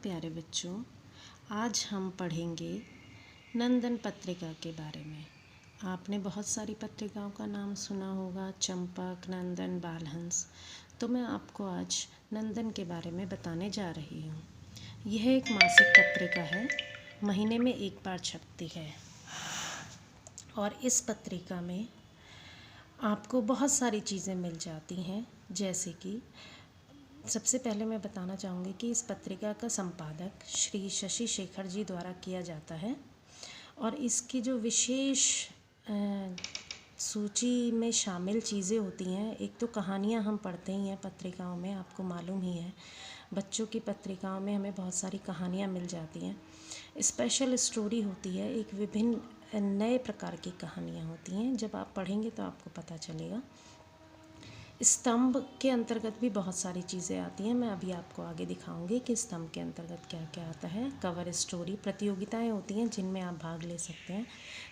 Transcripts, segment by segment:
प्यारे बच्चों, आज हम पढ़ेंगे नंदन पत्रिका के बारे में। आपने बहुत सारी पत्रिकाओं का नाम सुना होगा, चंपक, नंदन, बालहंस। तो मैं आपको आज नंदन के बारे में बताने जा रही हूँ। यह एक मासिक पत्रिका है, महीने में एक बार छपती है और इस पत्रिका में आपको बहुत सारी चीज़ें मिल जाती हैं। जैसे कि सबसे पहले मैं बताना चाहूँगी कि इस पत्रिका का संपादक श्री शशि शेखर जी द्वारा किया जाता है और इसकी जो विशेष सूची में शामिल चीज़ें होती हैं, एक तो कहानियाँ हम पढ़ते ही हैं पत्रिकाओं में, आपको मालूम ही है। बच्चों की पत्रिकाओं में हमें बहुत सारी कहानियाँ मिल जाती हैं। स्पेशल स्टोरी होती है, एक विभिन्न नए प्रकार की कहानियाँ होती हैं। जब आप पढ़ेंगे तो आपको पता चलेगा। स्तंभ के अंतर्गत भी बहुत सारी चीज़ें आती हैं। मैं अभी आपको आगे दिखाऊंगी कि स्तंभ के अंतर्गत क्या क्या आता है। कवर स्टोरी, प्रतियोगिताएं होती हैं जिनमें आप भाग ले सकते हैं।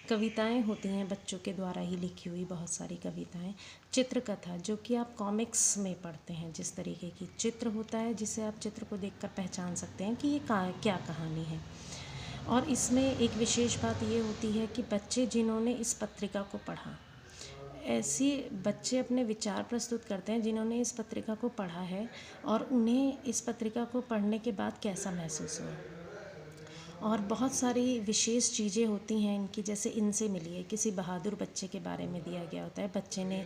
कविताएं होती हैं, बच्चों के द्वारा ही लिखी हुई बहुत सारी कविताएं। चित्रकथा, जो कि आप कॉमिक्स में पढ़ते हैं, जिस तरीके की चित्र होता है जिसे आप चित्र को देखकर पहचान सकते हैं कि ये क्या कहानी है। और इसमें एक विशेष बात ये होती है कि बच्चे जिन्होंने इस पत्रिका को पढ़ा, ऐसे बच्चे अपने विचार प्रस्तुत करते हैं जिन्होंने इस पत्रिका को पढ़ा है और उन्हें इस पत्रिका को पढ़ने के बाद कैसा महसूस हुआ। और बहुत सारी विशेष चीज़ें होती हैं इनकी, जैसे इनसे मिलिए, किसी बहादुर बच्चे के बारे में दिया गया होता है। बच्चे ने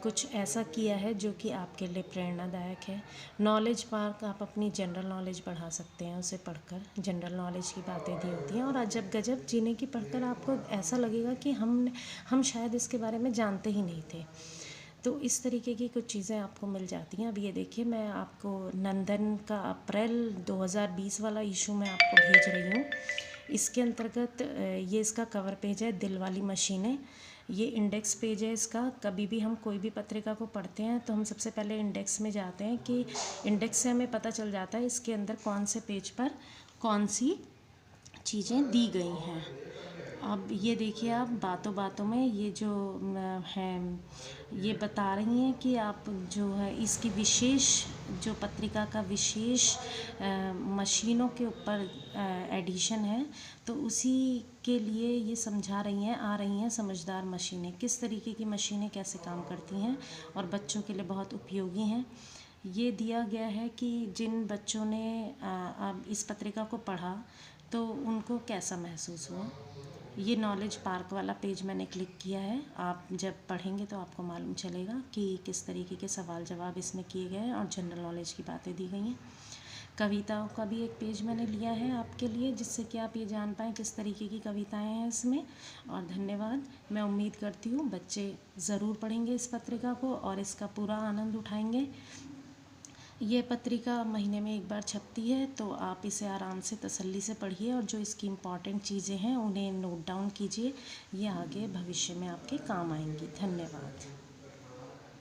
कुछ ऐसा किया है जो कि आपके लिए प्रेरणादायक है। नॉलेज पार्क, आप अपनी जनरल नॉलेज बढ़ा सकते हैं उसे पढ़कर। जनरल नॉलेज की बातें दी होती हैं और अजब गजब जिन्हें कि पढ़कर आपको ऐसा लगेगा कि हम शायद इसके बारे में जानते ही नहीं थे। तो इस तरीके की कुछ चीज़ें आपको मिल जाती हैं। अब ये देखिए, मैं आपको नंदन का अप्रैल 2020 वाला इशू मैं आपको भेज रही हूँ। इसके अंतर्गत ये इसका कवर पेज है, दिल वाली मशीनें। ये इंडेक्स पेज है इसका। कभी भी हम कोई भी पत्रिका को पढ़ते हैं तो हम सबसे पहले इंडेक्स में जाते हैं कि इंडेक्स से हमें पता चल जाता है इसके अंदर कौन से पेज पर कौन सी चीज़ें दी गई हैं। अब ये देखिए, आप बातों बातों में ये जो है ये बता रही हैं कि आप जो है इसकी विशेष, जो पत्रिका का विशेष मशीनों के ऊपर एडिशन है, तो उसी के लिए ये समझा रही हैं, आ रही हैं समझदार मशीनें, किस तरीके की मशीनें कैसे काम करती हैं और बच्चों के लिए बहुत उपयोगी हैं। ये दिया गया है कि जिन बच्चों ने इस पत्रिका को पढ़ा तो उनको कैसा महसूस हुआ। ये नॉलेज पार्क वाला पेज मैंने क्लिक किया है। आप जब पढ़ेंगे तो आपको मालूम चलेगा कि किस तरीके के सवाल जवाब इसमें किए गए हैं और जनरल नॉलेज की बातें दी गई हैं। कविताओं का भी एक पेज मैंने लिया है आपके लिए, जिससे कि आप ये जान पाएँ किस तरीके की कविताएं हैं इसमें। और धन्यवाद। मैं उम्मीद करती हूँ बच्चे ज़रूर पढ़ेंगे इस पत्रिका को और इसका पूरा आनंद उठाएंगे। ये पत्रिका महीने में एक बार छपती है, तो आप इसे आराम से तसल्ली से पढ़िए और जो इसकी इम्पॉर्टेंट चीज़ें हैं उन्हें नोट डाउन कीजिए। ये आगे भविष्य में आपके काम आएंगी। धन्यवाद।